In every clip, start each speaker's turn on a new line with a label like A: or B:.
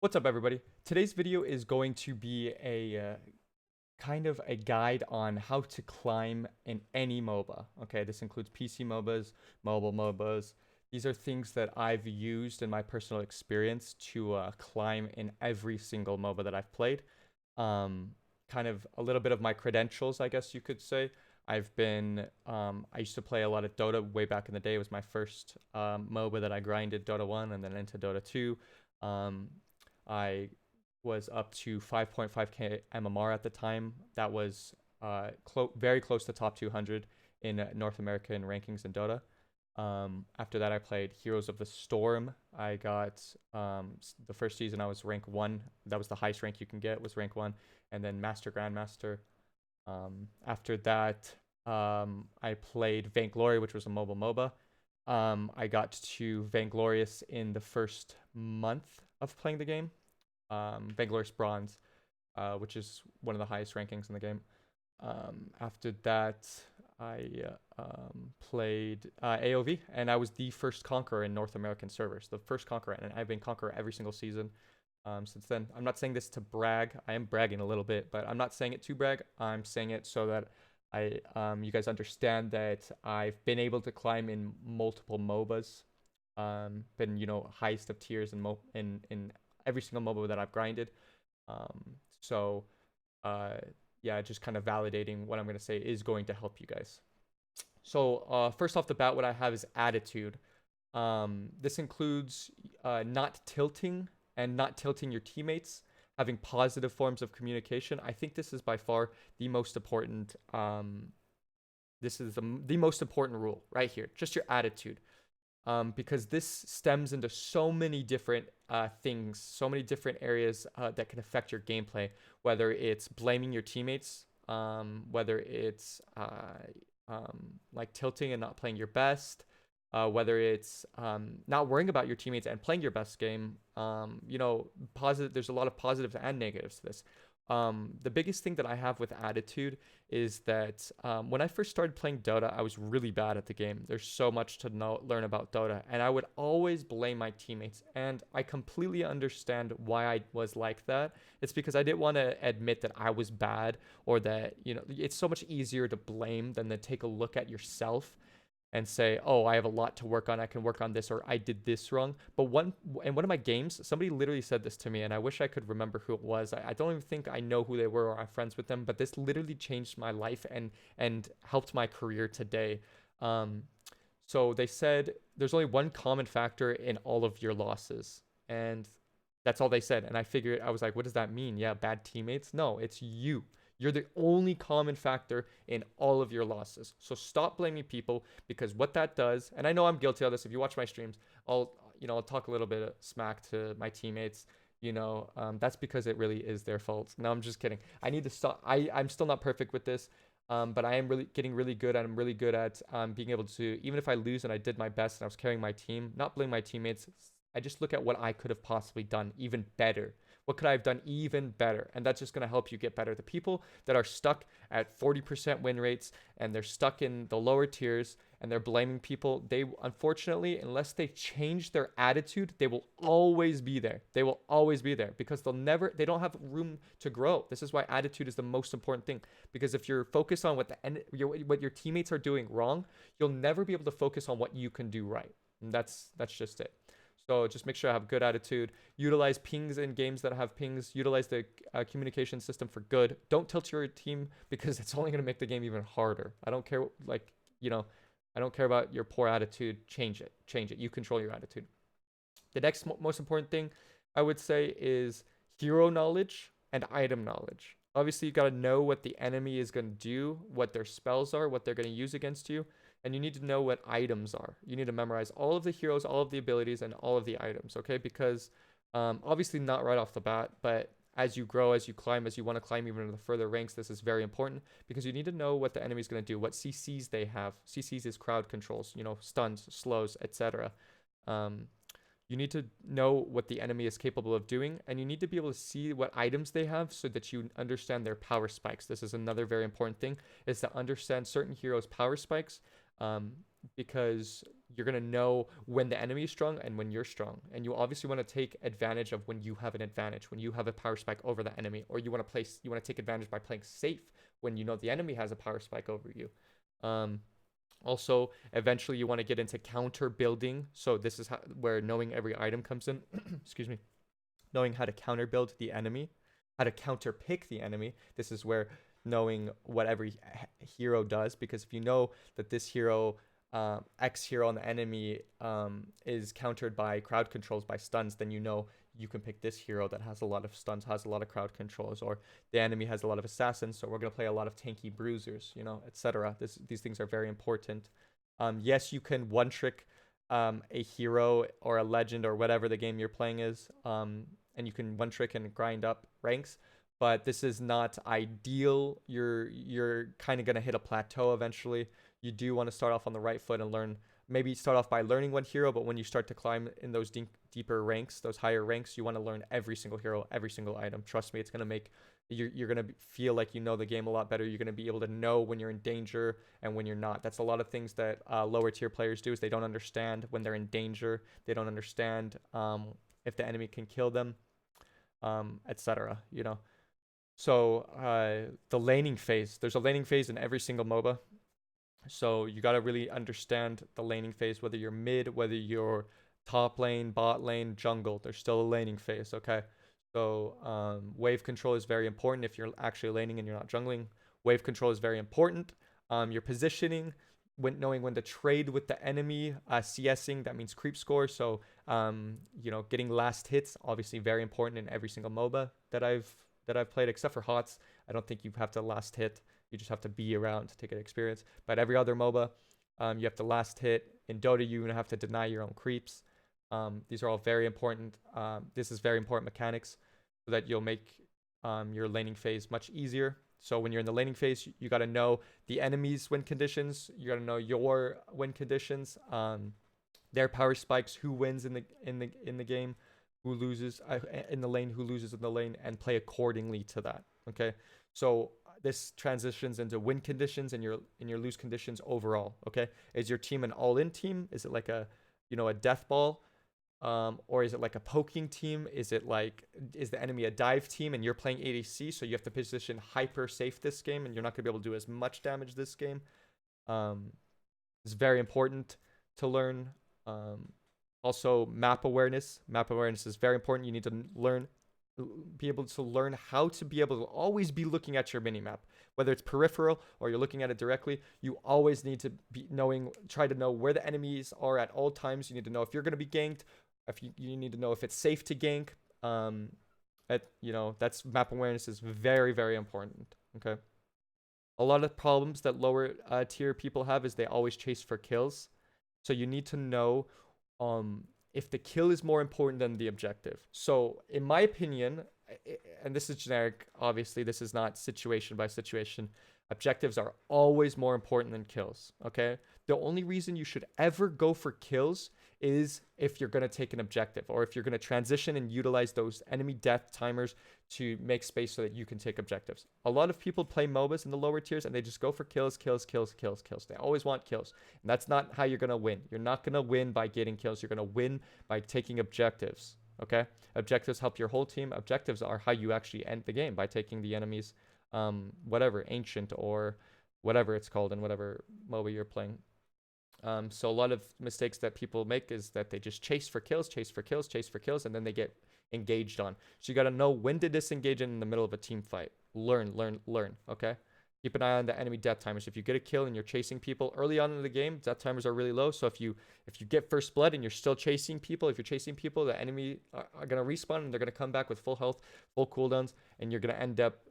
A: What's up, everybody? Today's video is going to be a kind of a guide on how to climb in any MOBA. Okay, this includes PC MOBAs, mobile MOBAs. These are things that I've used in my personal experience to climb in every single MOBA that I've played. Um, Kind of a little bit of my credentials, I guess you could say. I used to play a lot of Dota way back in the day. It was my first MOBA that I grinded Dota 1 and then into Dota 2. Um, I was up to 5.5k MMR at the time. That was very close to top 200 in North American rankings in Dota. After that, I played Heroes of the Storm. I got the first season I was rank 1. That was the highest rank you can get, was rank 1. And then Master Grandmaster. After that, I played Vainglory, which was a mobile MOBA. I got to Vainglorious in the first month of playing the game. Vainglorious Bronze, which is one of the highest rankings in the game. After that, I played AOV, and I was the first Conqueror in North American servers, the first Conqueror, and I've been Conqueror every single season since then. I'm not saying this to brag. I am bragging a little bit, but I'm not saying it to brag. I'm saying it so that you guys understand that I've been able to climb in multiple MOBAs. Been highest of tiers in every single MOBA that I've grinded. So yeah, just kind of validating what I'm going to say is going to help you guys. So first off the bat, what I have is attitude. This includes not tilting and not tilting your teammates, having positive forms of communication. I think this is by far the most important. This is the most important rule right here. Just your attitude. Because this stems into so many different things, so many different areas that can affect your gameplay, whether it's blaming your teammates, whether it's like tilting and not playing your best, whether it's not worrying about your teammates and playing your best game. Positive. There's a lot of positives and negatives to this. The biggest thing that I have with attitude is that when I first started playing Dota, I was really bad at the game. There's so much to learn about Dota, and I would always blame my teammates. And I completely understand why I was like that. It's because I didn't want to admit that I was bad, or that, it's so much easier to blame than to take a look at yourself and say, oh, I have a lot to work on. I can work on this, or I did this wrong. But in one of my games, somebody literally said this to me, and I wish I could remember who it was. I don't even think I know who they were or I'm friends with them, but this literally changed my life and helped my career today. So they said there's only one common factor in all of your losses, and that's all they said. And I was like, what does that mean? Yeah, bad teammates? No, it's you. You're the only common factor in all of your losses. So stop blaming people, because what that does, and I know I'm guilty of this. If you watch my streams, I'll talk a little bit of smack to my teammates. That's because it really is their fault. No, I'm just kidding. I need to stop. I'm still not perfect with this, but I am really getting really good. I'm really good at being able to, even if I lose and I did my best and I was carrying my team, not blame my teammates. I just look at what I could have possibly done even better. What could I have done even better? And that's just going to help you get better. The people that are stuck at 40% win rates and they're stuck in the lower tiers and they're blaming people, they unfortunately, unless they change their attitude, they will always be there. They will always be there because they don't have room to grow. This is why attitude is the most important thing, because if you're focused on what your teammates are doing wrong, you'll never be able to focus on what you can do right. And that's just it. So just make sure I have good attitude. Utilize pings in games that have pings. Utilize the communication system for good. Don't tilt your team, because it's only going to make the game even harder. I don't care, I don't care about your poor attitude. Change it. Change it. You control your attitude. The next most important thing I would say is hero knowledge and item knowledge. Obviously, you got to know what the enemy is going to do, what their spells are, what they're going to use against you. And you need to know what items are. You need to memorize all of the heroes, all of the abilities, and all of the items, okay? Because obviously not right off the bat, but as you grow, as you climb, as you want to climb even to the further ranks, this is very important, because you need to know what the enemy is going to do, what CCs they have. CCs is crowd controls, stuns, slows, etc. You need to know what the enemy is capable of doing, and you need to be able to see what items they have so that you understand their power spikes. This is another very important thing, is to understand certain heroes' power spikes, because you're gonna know when the enemy is strong and when you're strong, and you obviously want to take advantage of when you have an advantage, when you have a power spike over the enemy, or you want to take advantage by playing safe when you know the enemy has a power spike over you. Also, eventually you want to get into counter building. So this is where knowing every item comes in. Excuse me. Knowing how to counter build the enemy, how to counter pick the enemy. This is where knowing what every hero does, because if you know that this hero, X hero on the enemy is countered by crowd controls, by stuns, then you know you can pick this hero that has a lot of stuns, has a lot of crowd controls, or the enemy has a lot of assassins, so we're going to play a lot of tanky bruisers, you know, etc. These things are very important. Yes, you can one trick a hero or a legend or whatever the game you're playing is, and you can one trick and grind up ranks, but this is not ideal. You're kind of going to hit a plateau eventually. You do want to start off on the right foot and learn, maybe start off by learning one hero, but when you start to climb in those deeper ranks, those higher ranks, you want to learn every single hero, every single item. Trust me, it's going to make you're going to feel like you know the game a lot better. You're going to be able to know when you're in danger and when you're not. That's a lot of things that lower tier players do, is they don't understand when they're in danger. They don't understand if the enemy can kill them, etc. You know. So the laning phase, there's a laning phase in every single MOBA. So you got to really understand the laning phase, whether you're mid, whether you're top lane, bot lane, jungle, there's still a laning phase, okay? So wave control is very important if you're actually laning and you're not jungling. Wave control is very important. Your positioning, knowing when to trade with the enemy, CSing, that means creep score. So, you know, getting last hits, obviously very important in every single MOBA that I've played, except for HOTS. I don't think you have to last hit. You just have to be around to get experience. But every other MOBA, you have to last hit. In Dota, you have to deny your own creeps. These are all very important. This is very important mechanics so that you'll make your laning phase much easier. So when you're in the laning phase, you got to know the enemy's win conditions. You got to know your win conditions, their power spikes, who wins in the game, who loses in the lane, who loses in the lane, and play accordingly to that. Okay, so this transitions into win conditions and your lose conditions overall. Okay, is your team an all-in team? Is it like a death ball? Or is it like a poking team? Is the enemy a dive team and you're playing ADC, so you have to position hyper safe this game and you're not going to be able to do as much damage this game? It's very important to learn. Also, map awareness. Map awareness is very important. You need to be able to learn how to be able to always be looking at your minimap, whether it's peripheral or you're looking at it directly. You always need to be try to know where the enemies are at all times. You need to know if you're going to be ganked. If you need to know if it's safe to gank. That's map awareness is very, very important. Okay. A lot of problems that lower tier people have is they always chase for kills. So you need to know if the kill is more important than the objective. So in my opinion, and this is generic, obviously this is not situation by situation, objectives are always more important than kills. Okay. The only reason you should ever go for kills is if you're going to take an objective, or if you're going to transition and utilize those enemy death timers to make space so that you can take objectives. A lot of people play MOBAs in the lower tiers and they just go for kills. They always want kills. And that's not how you're going to win. You're not going to win by getting kills. You're going to win by taking objectives. Okay? Objectives help your whole team. Objectives are how you actually end the game, by taking the enemy's whatever, ancient or whatever it's called in whatever MOBA you're playing. So a lot of mistakes that people make is that they just chase for kills, and then they get engaged on. So you got to know when to disengage in the middle of a team fight. Learn, okay? Keep an eye on the enemy death timers. If you get a kill and you're chasing people early on in the game, death timers are really low. So if you get first blood and you're still chasing people, the enemy are going to respawn and they're going to come back with full health, full cooldowns, and you're going to end up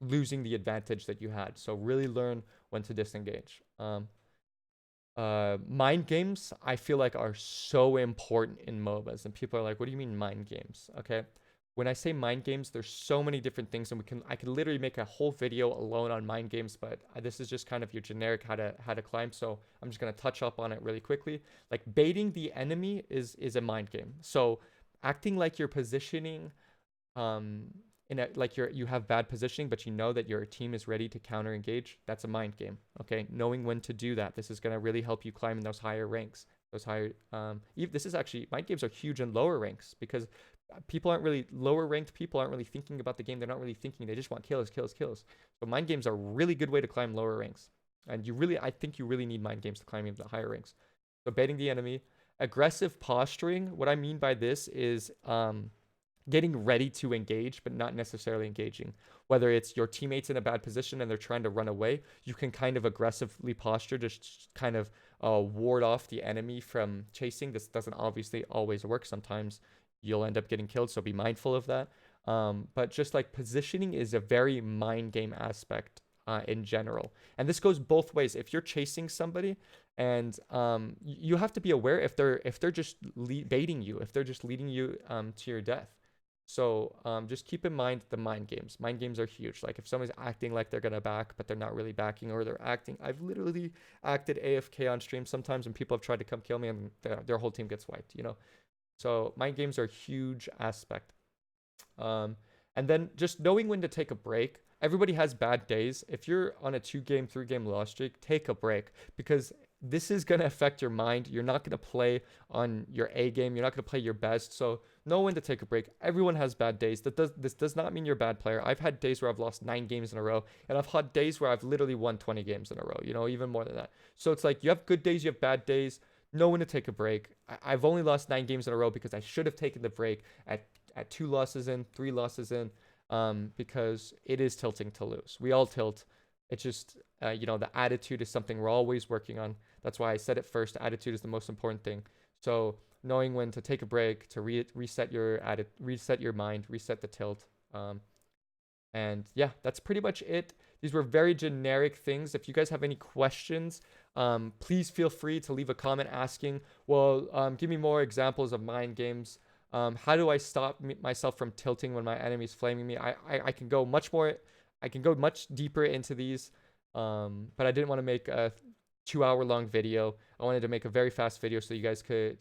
A: losing the advantage that you had. So really learn when to disengage. Mind games, I feel like, are so important in MOBAs, and people are like, what do you mean mind games? Okay, when I say mind games, there's so many different things, and I could literally make a whole video alone on mind games, but this is just kind of your generic how to climb, so I'm just going to touch up on it really quickly. Like, baiting the enemy is a mind game. So acting like you're positioning like you have bad positioning, but you know that your team is ready to counter engage. That's a mind game. Okay, knowing when to do that. This is gonna really help you climb in those higher ranks. Those higher. This is actually, mind games are huge in lower ranks because lower ranked people aren't really thinking about the game. They're not really thinking. They just want kills, kills, kills. So mind games are a really good way to climb lower ranks. And I think you really need mind games to climb into the higher ranks. So baiting the enemy, aggressive posturing. What I mean by this is getting ready to engage, but not necessarily engaging. Whether it's your teammates in a bad position and they're trying to run away, you can kind of aggressively posture, just kind of ward off the enemy from chasing. This doesn't obviously always work. Sometimes you'll end up getting killed, so be mindful of that. But just like positioning is a very mind game aspect in general. And this goes both ways. If you're chasing somebody and you have to be aware if they're just baiting you, if they're just leading you to your death. So just keep in mind the mind games. Mind games are huge. Like if someone's acting like they're going to back, but they're not really backing, or they're acting. I've literally acted AFK on stream sometimes when people have tried to come kill me and their whole team gets wiped, you know? So mind games are a huge aspect. And then just knowing when to take a break. Everybody has bad days. If you're on a 2-game, 3-game loss streak, take a break, because this is going to affect your mind. You're not going to play on your A game. You're not going to play your best. So know when to take a break. Everyone has bad days. This does not mean you're a bad player. I've had days where I've lost 9 games in a row, and I've had days where I've literally won 20 games in a row, you know, even more than that. So it's like you have good days, you have bad days. Know when to take a break. I've only lost 9 games in a row because I should have taken the break at 2 losses in, 3 losses in. Because it is tilting to lose. We all tilt. It's just, the attitude is something we're always working on. That's why I said it first. Attitude is the most important thing. So knowing when to take a break, to reset your mind, reset the tilt. And yeah, that's pretty much it. These were very generic things. If you guys have any questions, please feel free to leave a comment asking, well, give me more examples of mind games. How do I stop myself from tilting when my enemy's flaming me? I can go much deeper into these, but I didn't want to make a 2-hour long video. I wanted to make a very fast video so you guys could,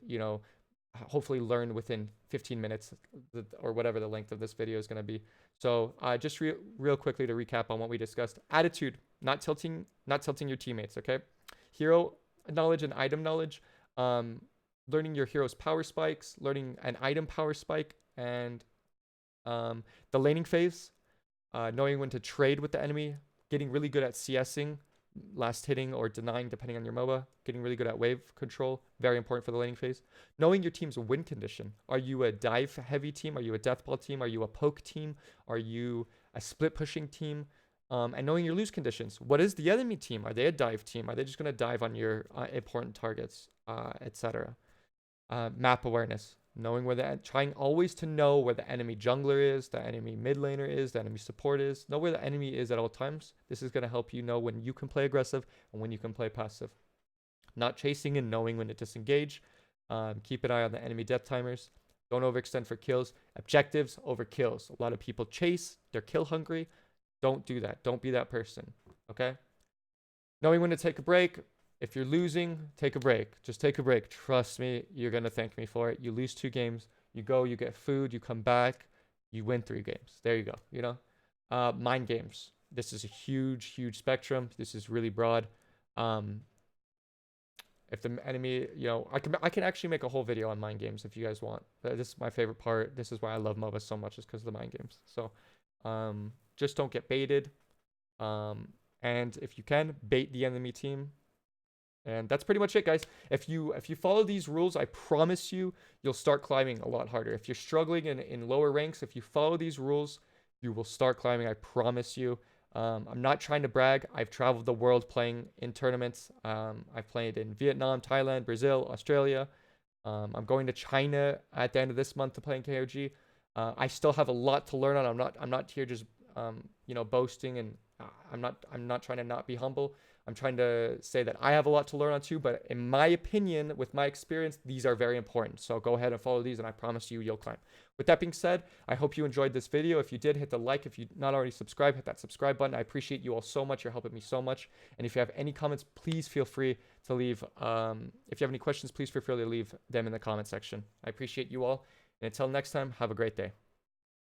A: hopefully learn within 15 minutes or whatever the length of this video is going to be. So just real quickly to recap on what we discussed. Attitude, not tilting your teammates, okay? Hero knowledge and item knowledge. Learning your hero's power spikes, learning an item power spike, and the laning phase, knowing when to trade with the enemy, getting really good at CSing, last hitting or denying depending on your MOBA, getting really good at wave control, very important for the laning phase. Knowing your team's win condition. Are you a dive heavy team? Are you a deathball team? Are you a poke team? Are you a split pushing team? And knowing your lose conditions. What is the enemy team? Are they a dive team? Are they just going to dive on your important targets, etc.? Map awareness, knowing trying always to know where the enemy jungler is, the enemy mid laner is, the enemy support is. Know where the enemy is at all times. This is going to help you know when you can play aggressive and when you can play passive. Not chasing and knowing when to disengage. Keep an eye on the enemy death timers. Don't overextend for kills. Objectives over kills. A lot of people chase. They're kill hungry. Don't do that. Don't be that person. Okay? Knowing when to take a break. If you're losing, take a break. Just take a break. Trust me, you're going to thank me for it. You lose 2 games. You go, you get food, you come back, you win 3 games. There you go, Mind games. This is a huge spectrum. This is really broad. If the enemy, I can actually make a whole video on mind games if you guys want. This is my favorite part. This is why I love MOBA so much, is because of the mind games. So just don't get baited. And if you can, bait the enemy team. And that's pretty much it, guys. If you follow these rules, I promise you'll start climbing a lot harder. If you're struggling in lower ranks, if you follow these rules, you will start climbing. I promise you. I'm not trying to brag. I've traveled the world playing in tournaments. I've played in Vietnam, Thailand, Brazil, Australia. I'm going to China at the end of this month to play in KOG. I still have a lot to learn on. I'm not here just boasting, and I'm not trying to not be humble. I'm trying to say that I have a lot to learn on too, but in my opinion, with my experience, these are very important. So go ahead and follow these, and I promise you'll climb. With that being said, I hope you enjoyed this video. If you did, hit the like. If you're not already subscribed, hit that subscribe button. I appreciate you all so much. You're helping me so much. And if you have any comments, please feel free to leave. If you have any questions, please feel free to leave them in the comment section. I appreciate you all. And until next time, have a great day.